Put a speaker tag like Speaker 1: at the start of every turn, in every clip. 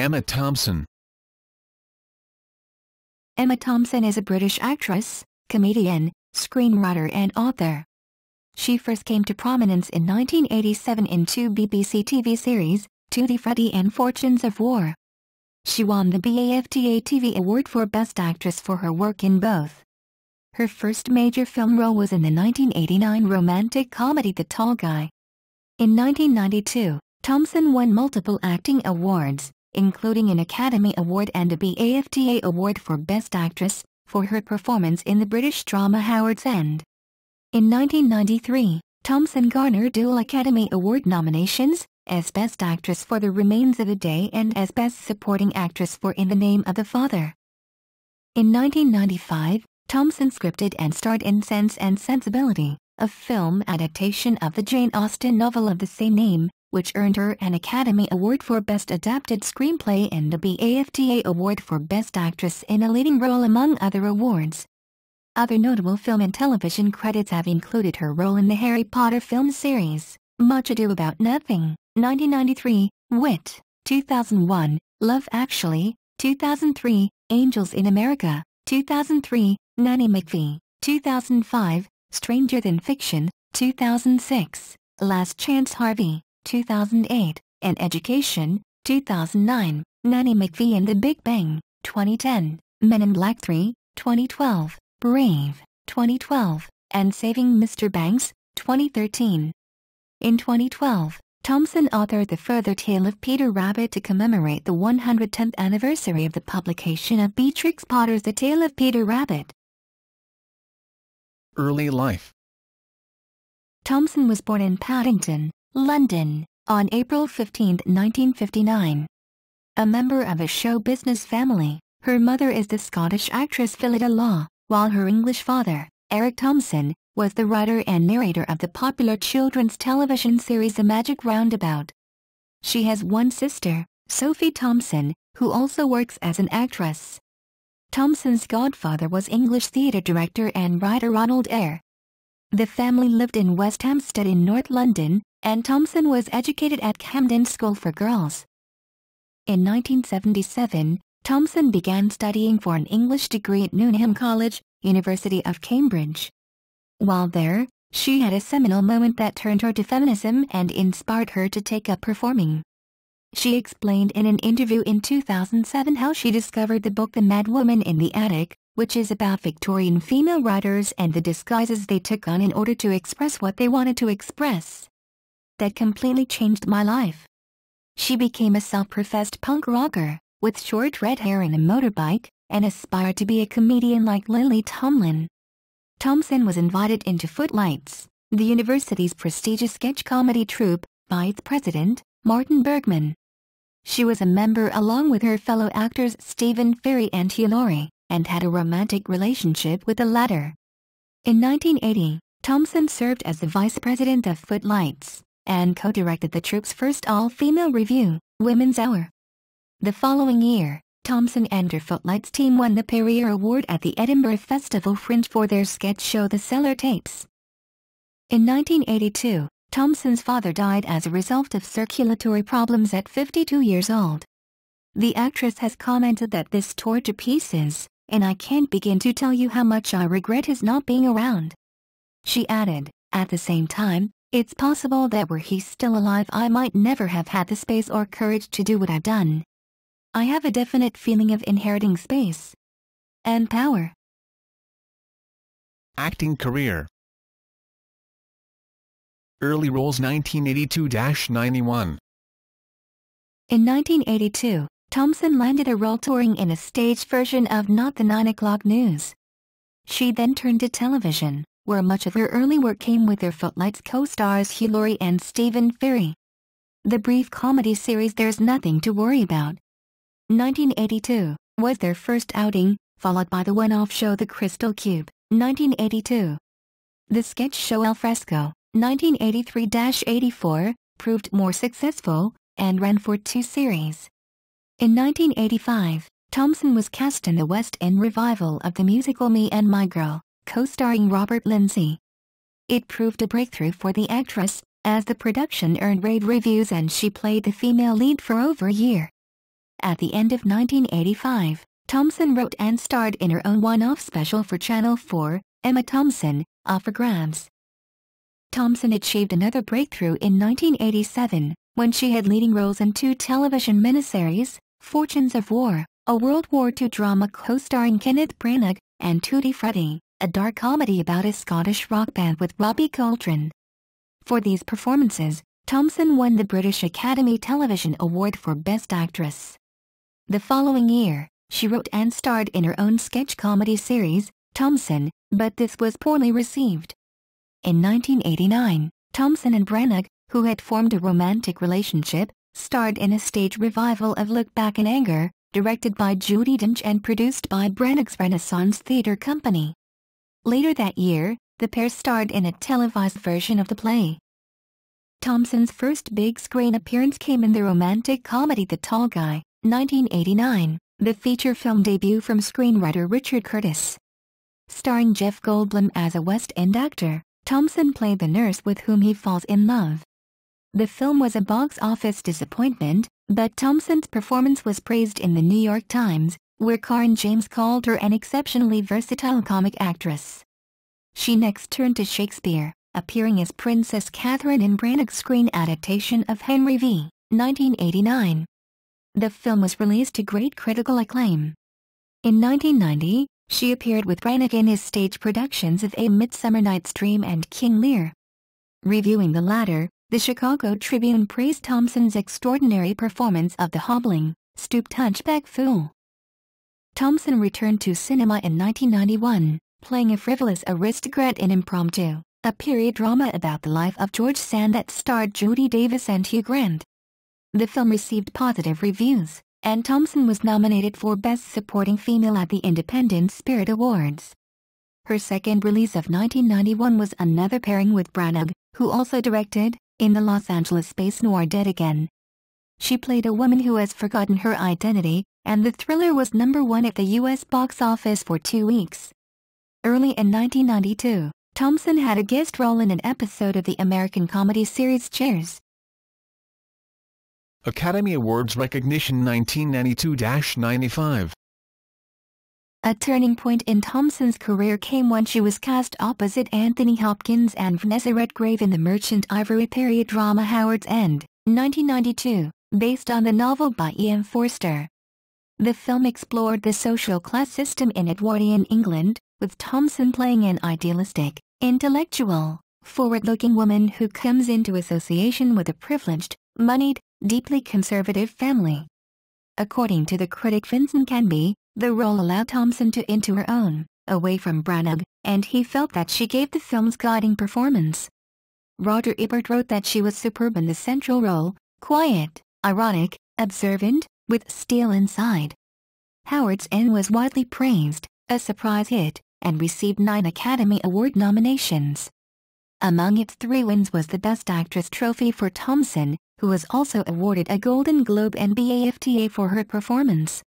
Speaker 1: Emma Thompson.
Speaker 2: Emma Thompson is a British actress, comedienne, screenwriter and author. She first came to prominence in 1987 in two BBC TV series, Tutti, Frutti and Fortunes of War. She won the BAFTA TV Award for Best Actress for her work in both. Her first major film role was in the 1989 romantic comedy The Tall Guy. In 1992, Thompson won multiple acting awards, including an Academy Award and a BAFTA Award for Best Actress, for her performance in the British drama Howard's End. In 1993, Thompson garnered dual Academy Award nominations, as Best Actress for The Remains of a Day and as Best Supporting Actress for In the Name of the Father. In 1995, Thompson scripted and starred in Sense and Sensibility, a film adaptation of the Jane Austen novel of the same name, which earned her an Academy Award for Best Adapted Screenplay and a BAFTA Award for Best Actress in a Leading Role among other awards. Other notable film and television credits have included her role in the Harry Potter film series, Much Ado About Nothing, 1993, Wit, 2001, Love Actually, 2003, Angels in America, 2003, Nanny McPhee, 2005, Stranger Than Fiction, 2006, Last Chance Harvey, 2008, and Education, 2009, Nanny McPhee and the Big Bang, 2010, Men in Black 3, 2012, Brave, 2012, and Saving Mr. Banks, 2013. In 2012, Thompson authored The Further Tale of Peter Rabbit to commemorate the 110th anniversary of the publication of Beatrix Potter's The Tale of Peter Rabbit.
Speaker 1: Early life.
Speaker 2: Thompson was born in Paddington, London, on April 15, 1959. A member of a show business family, her mother is the Scottish actress Phillida Law, while her English father, Eric Thompson, was the writer and narrator of the popular children's television series The Magic Roundabout. She has one sister, Sophie Thompson, who also works as an actress. Thompson's godfather was English theatre director and writer Ronald Eyre. The family lived in West Hampstead in North London, and Thompson was educated at Camden School for Girls. In 1977, Thompson began studying for an English degree at Newnham College, University of Cambridge. While there, she had a seminal moment that turned her to feminism and inspired her to take up performing. She explained in an interview in 2007 how she discovered the book The Mad Woman in the Attic, which is about Victorian female writers and the disguises they took on in order to express what they wanted to express. That completely changed my life. She became a self-professed punk rocker, with short red hair and a motorbike, and aspired to be a comedian like Lily Tomlin. Thompson was invited into Footlights, the university's prestigious sketch comedy troupe, by its president, Martin Bergman. She was a member along with her fellow actors Stephen Fry and Hugh Laurie, and had a romantic relationship with the latter. In 1980, Thompson served as the vice president of Footlights, and co-directed the troupe's first all-female revue, Women's Hour. The following year, Thompson and her Footlights team won the Perrier Award at the Edinburgh Festival Fringe for their sketch show The Cellar Tapes. In 1982, Thompson's father died as a result of circulatory problems at 52 years old. The actress has commented that this tore to pieces, and I can't begin to tell you how much I regret his not being around. She added, at the same time, it's possible that were he still alive I might never have had the space or courage to do what I've done. I have a definite feeling of inheriting space and power.
Speaker 1: Acting career. Early roles 1982-91.
Speaker 2: In 1982, Thompson landed a role touring in a staged version of Not the 9 O'Clock News. She then turned to television, where much of her early work came with her Footlights co-stars Hugh Laurie and Stephen Fry. The brief comedy series There's Nothing to Worry About, 1982, was their first outing, followed by the one-off show The Crystal Cube, 1982. The sketch show Al Fresco, 1983-84, proved more successful, and ran for 2 series. In 1985, Thompson was cast in the West End revival of the musical Me and My Girl, co-starring Robert Lindsay. It proved a breakthrough for the actress, as the production earned rave reviews and she played the female lead for over a year. At the end of 1985, Thompson wrote and starred in her own one-off special for Channel 4, Emma Thompson, Up for Grabs. Thompson achieved another breakthrough in 1987, when she had leading roles in two television miniseries, Fortunes of War, a World War II drama co-starring Kenneth Branagh, and Tutti, Frutti, a dark comedy about a Scottish rock band with Robbie Coltrane. For these performances, Thompson won the British Academy Television Award for Best Actress. The following year, she wrote and starred in her own sketch comedy series, Thompson, but this was poorly received. In 1989, Thompson and Branagh, who had formed a romantic relationship, starred in a stage revival of Look Back in Anger, directed by Judi Dench and produced by Branagh's Renaissance Theatre Company. Later that year, the pair starred in a televised version of the play. Thompson's first big screen appearance came in the romantic comedy The Tall Guy, 1989, the feature film debut from screenwriter Richard Curtis. Starring Jeff Goldblum as a West End actor, Thompson played the nurse with whom he falls in love. The film was a box office disappointment, but Thompson's performance was praised in the New York Times, where Karen James called her an exceptionally versatile comic actress. She next turned to Shakespeare, appearing as Princess Catherine in Branagh's screen adaptation of Henry V, 1989. The film was released to great critical acclaim. In 1990, she appeared with Branagh in his stage productions of A Midsummer Night's Dream and King Lear. Reviewing the latter, the Chicago Tribune praised Thompson's extraordinary performance of the hobbling, stooped hunchback fool. Thompson returned to cinema in 1991, playing a frivolous aristocrat in Impromptu, a period drama about the life of George Sand that starred Judy Davis and Hugh Grant. The film received positive reviews, and Thompson was nominated for Best Supporting Female at the Independent Spirit Awards. Her second release of 1991 was another pairing with Branagh, who also directed, in the Los Angeles space noir Dead Again. She played a woman who has forgotten her identity, and the thriller was #1 at the U.S. box office for 2 weeks. Early in 1992, Thompson had a guest role in an episode of the American comedy series Cheers.
Speaker 1: Academy Awards recognition 1992-95.
Speaker 2: A turning point in Thompson's career came when she was cast opposite Anthony Hopkins and Vanessa Redgrave in the Merchant Ivory period drama Howard's End, 1992, based on the novel by E.M. Forster. The film explored the social class system in Edwardian England, with Thompson playing an idealistic, intellectual, forward-looking woman who comes into association with a privileged, moneyed, deeply conservative family. According to the critic Vincent Canby, the role allowed Thompson to into her own, away from Branagh, and he felt that she gave the film's guiding performance. Roger Ebert wrote that she was superb in the central role, quiet, ironic, observant, with steel inside. Howard's End was widely praised, a surprise hit, and received 9 Academy Award nominations. Among its 3 wins was the Best Actress trophy for Thompson, who was also awarded a Golden Globe and BAFTA for her performance.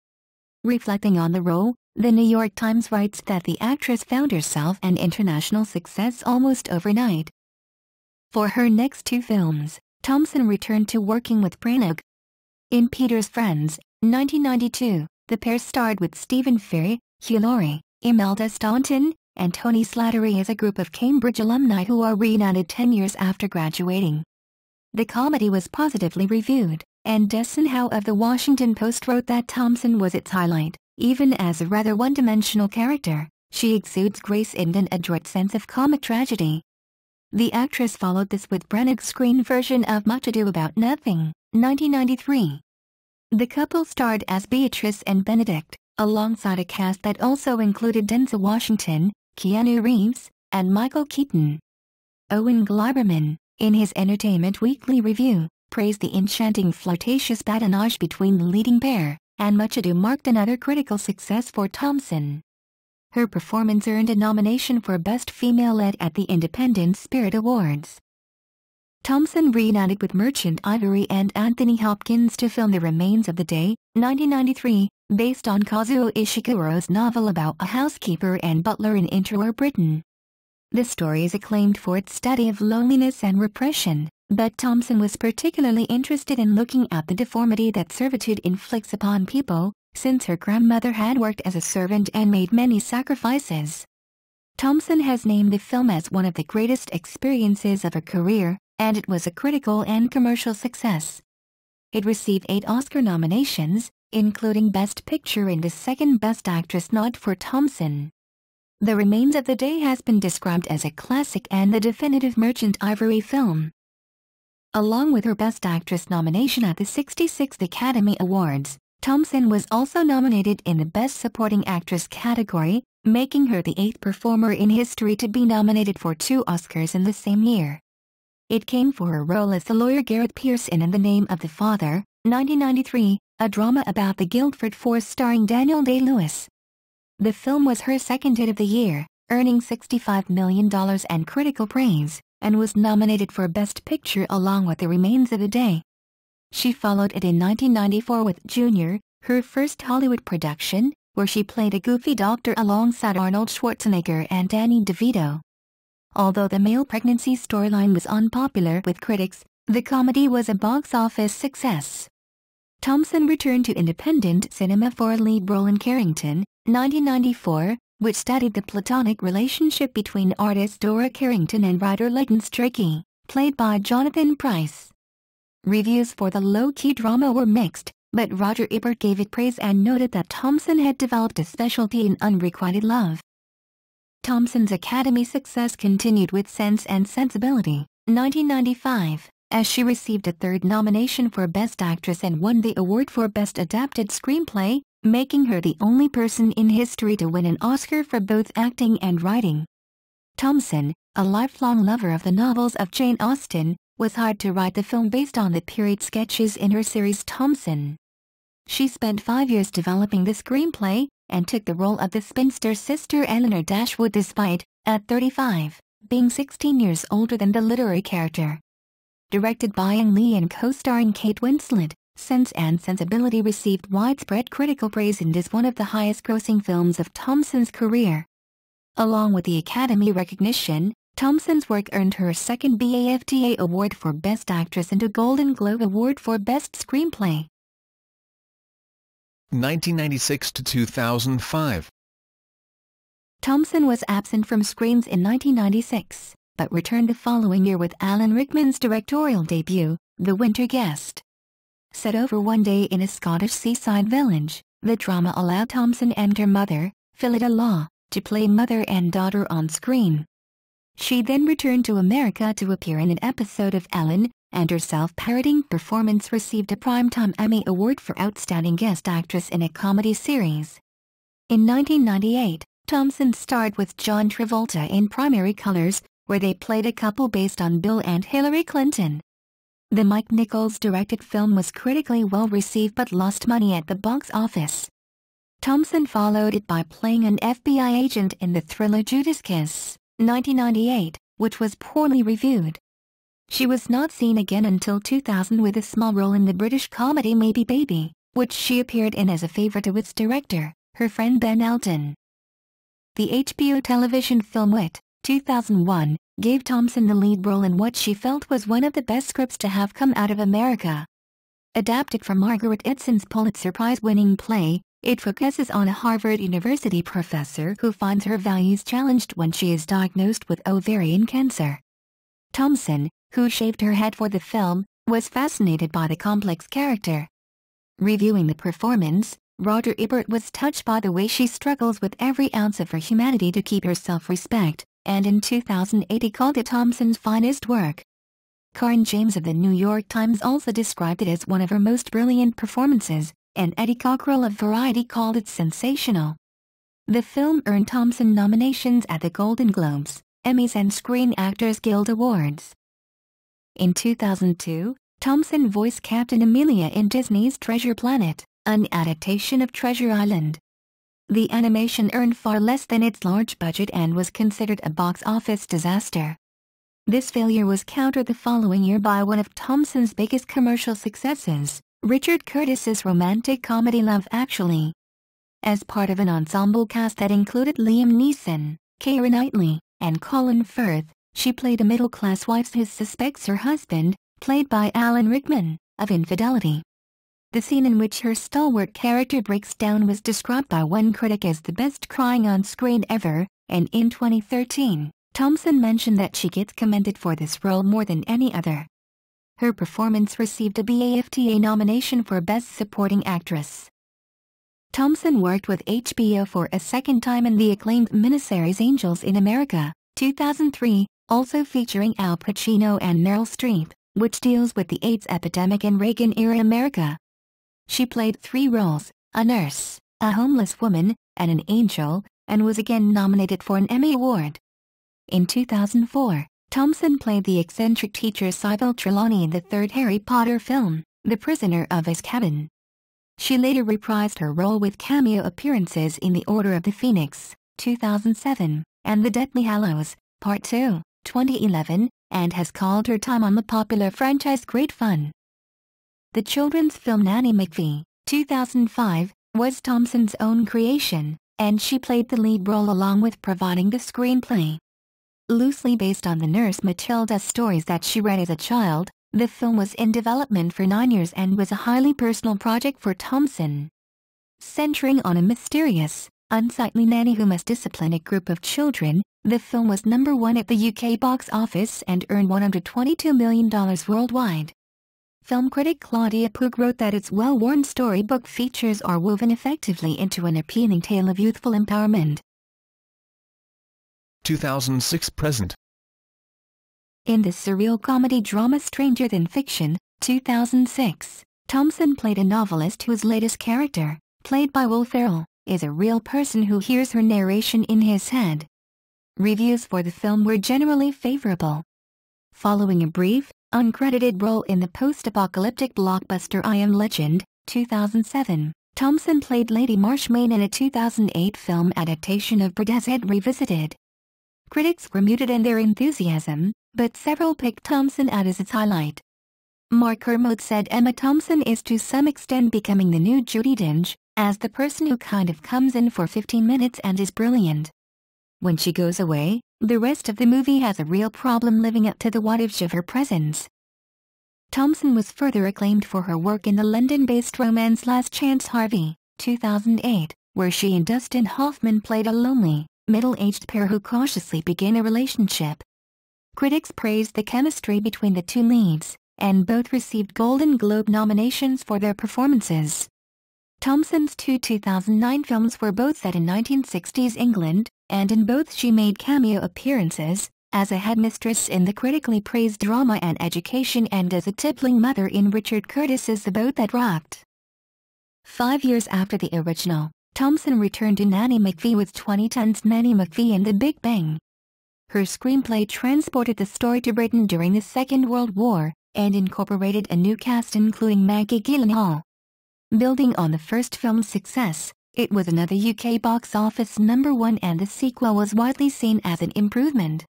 Speaker 2: Reflecting on the role, the New York Times writes that the actress found herself an international success almost overnight. For her next 2 films, Thompson returned to working with Branagh. In Peter's Friends, 1992, the pair starred with Stephen Fry, Hugh Laurie, Imelda Staunton, and Tony Slattery as a group of Cambridge alumni who are reunited 10 years after graduating. The comedy was positively reviewed, and Desson Howe of The Washington Post wrote that Thompson was its highlight. Even as a rather one-dimensional character, she exudes grace and an adroit sense of comic tragedy. The actress followed this with Branagh's screen version of Much Ado About Nothing, 1993. The couple starred as Beatrice and Benedict, alongside a cast that also included Denzel Washington, Keanu Reeves, and Michael Keaton. Owen Gleiberman, in his Entertainment Weekly review, praised the enchanting flirtatious badinage between the leading pair, and Much Ado marked another critical success for Thompson. Her performance earned a nomination for Best Female Lead at the Independent Spirit Awards. Thompson reunited with Merchant Ivory and Anthony Hopkins to film The Remains of the Day, 1993, based on Kazuo Ishiguro's novel about a housekeeper and butler in interwar Britain. The story is acclaimed for its study of loneliness and repression, But Thompson was particularly interested in looking at the deformity that servitude inflicts upon people, since her grandmother had worked as a servant and made many sacrifices. Thompson has named the film as one of the greatest experiences of her career, and it was a critical and commercial success. It received 8 Oscar nominations, including Best Picture and the second Best Actress nod for Thompson. The Remains of the Day has been described as a classic and the definitive merchant ivory film. Along with her Best Actress nomination at the 66th Academy Awards, Thompson was also nominated in the Best Supporting Actress category, making her the 8th performer in history to be nominated for 2 Oscars in the same year. It came for her role as the lawyer Garrett Pierce in The Name of the Father, 1993, a drama about the Guildford Force starring Daniel Day-Lewis. The film was her second hit of the year, earning $65 million and critical praise, and was nominated for Best Picture along with The Remains of the Day. She followed it in 1994 with Junior, her first Hollywood production, where she played a goofy doctor alongside Arnold Schwarzenegger and Danny DeVito. Although the male pregnancy storyline was unpopular with critics, the comedy was a box office success. Thompson returned to independent cinema for a lead role in Carrington, 1994, which studied the platonic relationship between artist Dora Carrington and writer Leighton Strachey, played by Jonathan Pryce. Reviews for the low-key drama were mixed, but Roger Ebert gave it praise and noted that Thompson had developed a specialty in unrequited love. Thompson's Academy success continued with Sense and Sensibility, 1995, as she received a 3rd nomination for Best Actress and won the award for Best Adapted Screenplay, making her the only person in history to win an Oscar for both acting and writing. Thompson, a lifelong lover of the novels of Jane Austen, was hired to write the film based on the period sketches in her series Thompson. She spent 5 years developing the screenplay, and took the role of the spinster sister Eleanor Dashwood despite, at 35, being 16 years older than the literary character. Directed by Ang Lee and co-starring Kate Winslet, Sense and Sensibility received widespread critical praise and is one of the highest-grossing films of Thompson's career. Along with the Academy recognition, Thompson's work earned her a 2nd BAFTA Award for Best Actress and a Golden Globe Award for Best Screenplay.
Speaker 1: 1996 to 2005.
Speaker 2: Thompson was absent from screens in 1996, but returned the following year with Alan Rickman's directorial debut, The Winter Guest. Set over one day in a Scottish seaside village, the drama allowed Thompson and her mother, Phillida Law, to play mother and daughter on screen. She then returned to America to appear in an episode of Ellen, and her self-parodying performance received a Primetime Emmy Award for Outstanding Guest Actress in a Comedy Series. In 1998, Thompson starred with John Travolta in Primary Colors, where they played a couple based on Bill and Hillary Clinton. The Mike Nichols-directed film was critically well received but lost money at the box office. Thompson followed it by playing an FBI agent in the thriller Judas Kiss, 1998, which was poorly reviewed. She was not seen again until 2000 with a small role in the British comedy Maybe Baby, which she appeared in as a favor to its director, her friend Ben Elton. The HBO television film Wit, 2001, gave Thompson the lead role in what she felt was one of the best scripts to have come out of America. Adapted from Margaret Itson's Pulitzer Prize-winning play, it focuses on a Harvard University professor who finds her values challenged when she is diagnosed with ovarian cancer. Thompson, who shaved her head for the film, was fascinated by the complex character. Reviewing the performance, Roger Ebert was touched by the way she struggles with every ounce of her humanity to keep her self-respect, and in 2008 he called it Thompson's finest work. Karen James of The New York Times also described it as one of her most brilliant performances, and Eddie Cockrell of Variety called it sensational. The film earned Thompson nominations at the Golden Globes, Emmys and Screen Actors Guild Awards. In 2002, Thompson voiced Captain Amelia in Disney's Treasure Planet, an adaptation of Treasure Island. The animation earned far less than its large budget and was considered a box office disaster. This failure was countered the following year by one of Thompson's biggest commercial successes, Richard Curtis's romantic comedy Love Actually. As part of an ensemble cast that included Liam Neeson, Keira Knightley, and Colin Firth, She played a middle-class wife who suspects her husband, played by Alan Rickman, of infidelity. The scene in which her stalwart character breaks down was described by one critic as the best crying on screen ever, and in 2013, Thompson mentioned that she gets commended for this role more than any other. Her performance received a BAFTA nomination for Best Supporting Actress. Thompson worked with HBO for a second time in the acclaimed miniseries Angels in America, 2003, also featuring Al Pacino and Meryl Streep, which deals with the AIDS epidemic in Reagan-era America. She played 3 roles, a nurse, a homeless woman, and an angel, and was again nominated for an Emmy Award. In 2004, Thompson played the eccentric teacher Sybil Trelawney in the third Harry Potter film, The Prisoner of Azkaban. She later reprised her role with cameo appearances in The Order of the Phoenix, 2007, and The Deathly Hallows, Part 2, 2011, and has called her time on the popular franchise great fun. The children's film Nanny McPhee, 2005, was Thompson's own creation, and she played the lead role along with providing the screenplay. Loosely based on the nurse Matilda's stories that she read as a child, the film was in development for 9 years and was a highly personal project for Thompson. Centering on a mysterious, unsightly nanny who must discipline a group of children, the film was #1 at the UK box office and earned $122 million worldwide. Film critic Claudia Pug wrote that its well-worn storybook features are woven effectively into an appealing tale of youthful empowerment.
Speaker 1: 2006 present.
Speaker 2: In the surreal comedy drama Stranger Than Fiction, 2006, Thompson played a novelist whose latest character, played by Will Ferrell, is a real person who hears her narration in his head. Reviews for the film were generally favorable. Following a brief, uncredited role in the post-apocalyptic blockbuster I Am Legend, 2007, Thompson played Lady Marshmain in a 2008 film adaptation of Brideshead Revisited. Critics were muted in their enthusiasm, but several picked Thompson out as its highlight. Mark Kermode said Emma Thompson is to some extent becoming the new Judi Dench, as the person who kind of comes in for 15 minutes and is brilliant. When she goes away, the rest of the movie has a real problem living up to the wattage of her presence. Thompson was further acclaimed for her work in the London-based romance Last Chance Harvey, 2008, where she and Dustin Hoffman played a lonely, middle-aged pair who cautiously begin a relationship. Critics praised the chemistry between the two leads, and both received Golden Globe nominations for their performances. Thompson's 2 2009 films were both set in 1960s England, and in both she made cameo appearances, as a headmistress in the critically praised drama An Education and as a tippling mother in Richard Curtis's The Boat That Rocked. 5 years after the original, Thompson returned to Nanny McPhee with 2010's Nanny McPhee and The Big Bang. Her screenplay transported the story to Britain during the Second World War, and incorporated a new cast including Maggie Gyllenhaal. Building on the first film's success, it was another UK box office #1 and the sequel was widely seen as an improvement.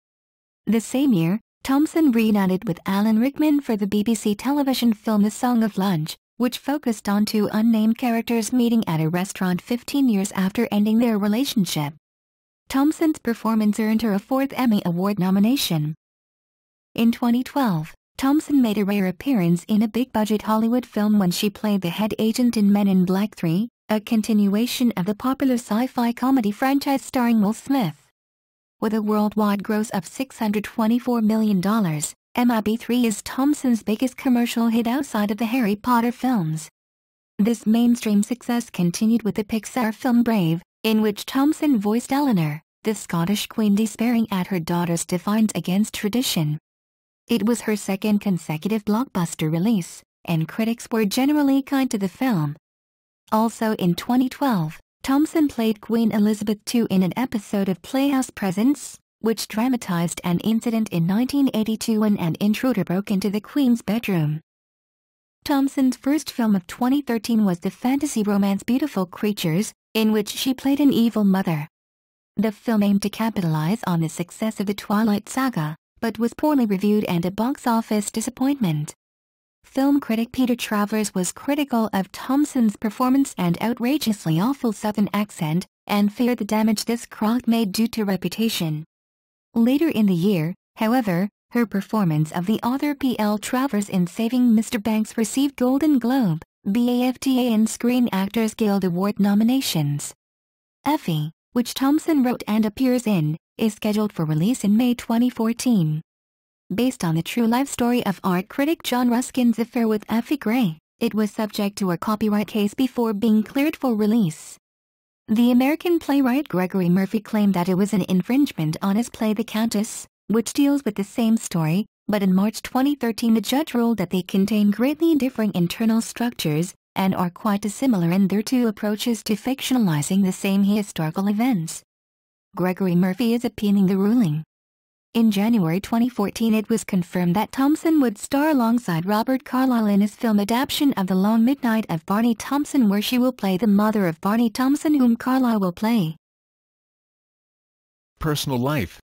Speaker 2: The same year, Thompson reunited with Alan Rickman for the BBC television film The Song of Lunch, which focused on 2 unnamed characters meeting at a restaurant 15 years after ending their relationship. Thompson's performance earned her a 4th Emmy Award nomination. In 2012, Thompson made a rare appearance in a big-budget Hollywood film when she played the head agent in Men in Black 3, a continuation of the popular sci-fi comedy franchise starring Will Smith. With a worldwide gross of $624 million, MIB3 is Thompson's biggest commercial hit outside of the Harry Potter films. This mainstream success continued with the Pixar film Brave, in which Thompson voiced Eleanor, the Scottish queen despairing at her daughter's defiance against tradition. It was her second consecutive blockbuster release, and critics were generally kind to the film. Also in 2012, Thompson played Queen Elizabeth II in an episode of Playhouse Presents, which dramatized an incident in 1982 when an intruder broke into the Queen's bedroom. Thompson's first film of 2013 was the fantasy romance Beautiful Creatures, in which she played an evil mother. The film aimed to capitalize on the success of the Twilight saga, but was poorly reviewed and a box office disappointment. Film critic Peter Travers was critical of Thompson's performance and outrageously awful Southern accent, and feared the damage this crock made due to reputation. Later in the year, However, her performance of the author P.L. Travers in Saving Mr. Banks received Golden Globe, BAFTA and Screen Actors Guild Award nominations. Effie, which Thompson wrote and appears in, is scheduled for release in May 2014. Based on the true life story of art critic John Ruskin's affair with Effie Gray, it was subject to a copyright case before being cleared for release. The American playwright Gregory Murphy claimed that it was an infringement on his play The Countess, which deals with the same story, but in March 2013 the judge ruled that they contain greatly differing internal structures and are quite dissimilar in their two approaches to fictionalizing the same historical events. Gregory Murphy is appealing the ruling. In January 2014 it was confirmed that Thompson would star alongside Robert Carlyle in his film adaptation of The Long Midnight of Barney Thompson, where she will play the mother of Barney Thompson, whom Carlyle will play.
Speaker 1: Personal life.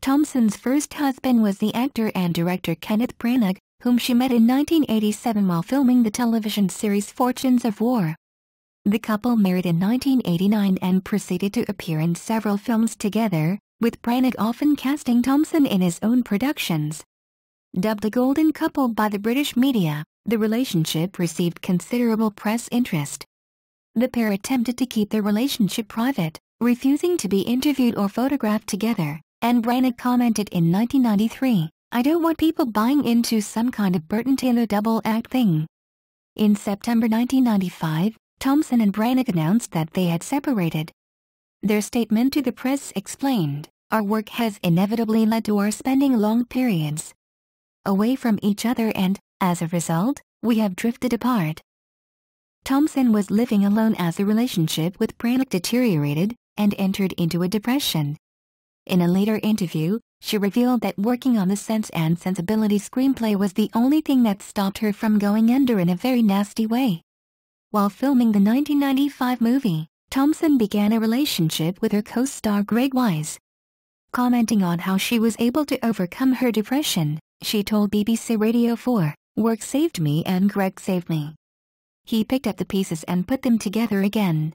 Speaker 2: Thompson's first husband was the actor and director Kenneth Branagh, whom she met in 1987 while filming the television series Fortunes of War. The couple married in 1989 and proceeded to appear in several films together, with Branagh often casting Thompson in his own productions. Dubbed a golden couple by the British media, the relationship received considerable press interest. The pair attempted to keep their relationship private, refusing to be interviewed or photographed together, and Branagh commented in 1993, "I don't want people buying into some kind of Burton Taylor double-act thing." In September 1995, Thompson and Branagh announced that they had separated. Their statement to the press explained, "Our work has inevitably led to our spending long periods away from each other and, as a result, we have drifted apart." Thompson was living alone as the relationship with Branagh deteriorated and entered into a depression. In a later interview, she revealed that working on the Sense and Sensibility screenplay was the only thing that stopped her from going under in a very nasty way. While filming the 1995 movie, Thompson began a relationship with her co-star Greg Wise. Commenting on how she was able to overcome her depression, she told BBC Radio 4, "Work saved me and Greg saved me. He picked up the pieces and put them together again."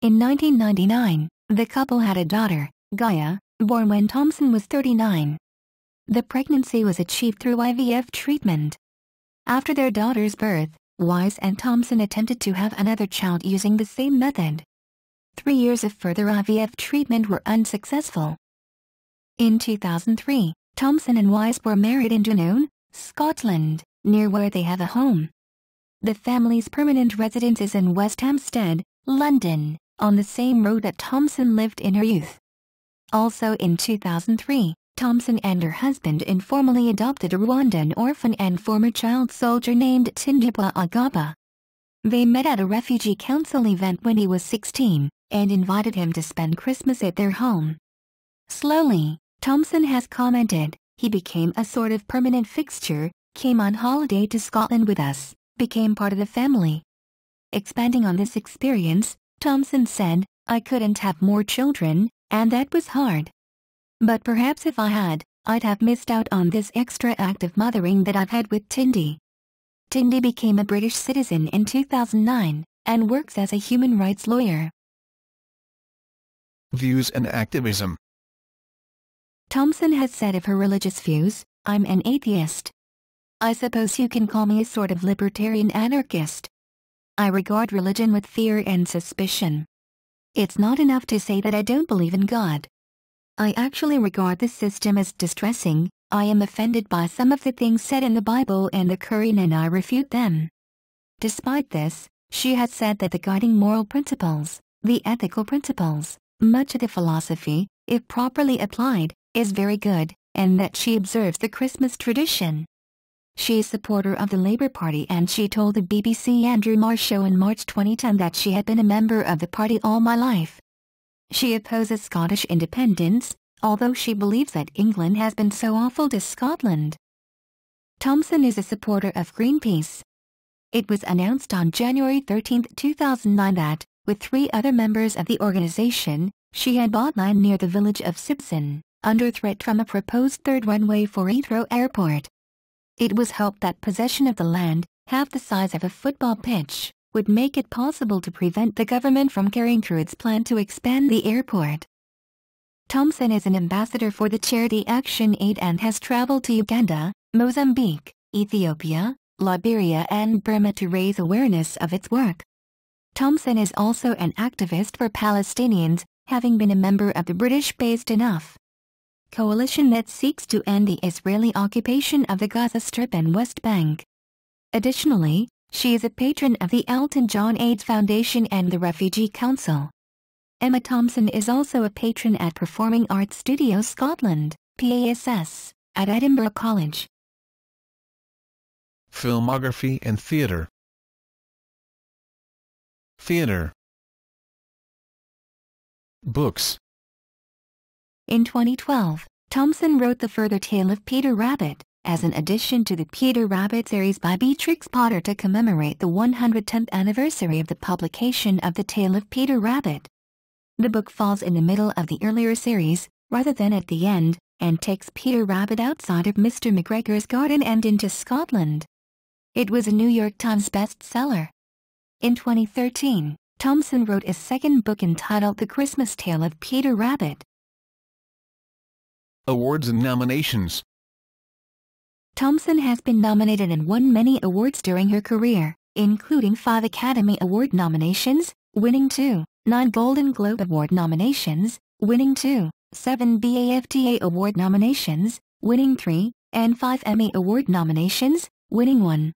Speaker 2: In 1999, the couple had a daughter, Gaia, born when Thompson was 39. The pregnancy was achieved through IVF treatment. After their daughter's birth, Wise and Thompson attempted to have another child using the same method. 3 years of further IVF treatment were unsuccessful. In 2003, Thompson and Wise were married in Dunoon, Scotland, near where they have a home. The family's permanent residence is in West Hampstead, London, on the same road that Thompson lived in her youth. Also in 2003, Thompson and her husband informally adopted a Rwandan orphan and former child soldier named Tindibwa Agaba. They met at a refugee council event when he was 16, and invited him to spend Christmas at their home. Slowly, Thompson has commented, "He became a sort of permanent fixture, came on holiday to Scotland with us, became part of the family." Expanding on this experience, Thompson said, "I couldn't have more children, and that was hard. But perhaps if I had, I'd have missed out on this extra act of mothering that I've had with Tindy." Tindy became a British citizen in 2009, and works as a human rights lawyer.
Speaker 1: Views and activism.
Speaker 2: Thompson has said of her religious views, "I'm an atheist. I suppose you can call me a sort of libertarian anarchist. I regard religion with fear and suspicion. It's not enough to say that I don't believe in God. I actually regard the system as distressing. I am offended by some of the things said in the Bible and the Quran, and I refute them." Despite this, she has said that the guiding moral principles, the ethical principles, much of the philosophy, if properly applied, is very good, and that she observes the Christmas tradition. She is a supporter of the Labour Party, and she told the BBC Andrew Marr show in March 2010 that she had been a member of the party all my life. She opposes Scottish independence, although she believes that England has been so awful to Scotland. Thompson is a supporter of Greenpeace. It was announced on January 13, 2009 that, with 3 other members of the organization, she had bought land near the village of Simpson, under threat from a proposed third runway for Heathrow Airport. It was hoped that possession of the land, half the size of a football pitch, would make it possible to prevent the government from carrying through its plan to expand the airport. Thompson is an ambassador for the charity Action Aid and has traveled to Uganda, Mozambique, Ethiopia, Liberia and Burma to raise awareness of its work. Thompson is also an activist for Palestinians, having been a member of the British-based Enough coalition that seeks to end the Israeli occupation of the Gaza Strip and West Bank. Additionally, she is a patron of the Elton John AIDS Foundation and the Refugee Council. Emma Thompson is also a patron at Performing Arts Studios Scotland, PASS, at Edinburgh College.
Speaker 1: Filmography and theatre. Theatre. Books.
Speaker 2: In 2012, Thompson wrote The Further Tale of Peter Rabbit, as an addition to the Peter Rabbit series by Beatrix Potter to commemorate the 110th anniversary of the publication of The Tale of Peter Rabbit. The book falls in the middle of the earlier series, rather than at the end, and takes Peter Rabbit outside of Mr. McGregor's garden and into Scotland. It was a New York Times bestseller. In 2013, Thompson wrote a second book entitled The Christmas Tale of Peter Rabbit.
Speaker 1: Awards and nominations.
Speaker 2: Thompson has been nominated and won many awards during her career, including 5 Academy Award nominations, winning 2, 9 Golden Globe Award nominations, winning 2, 7 BAFTA Award nominations, winning 3, and 5 Emmy Award nominations, winning 1.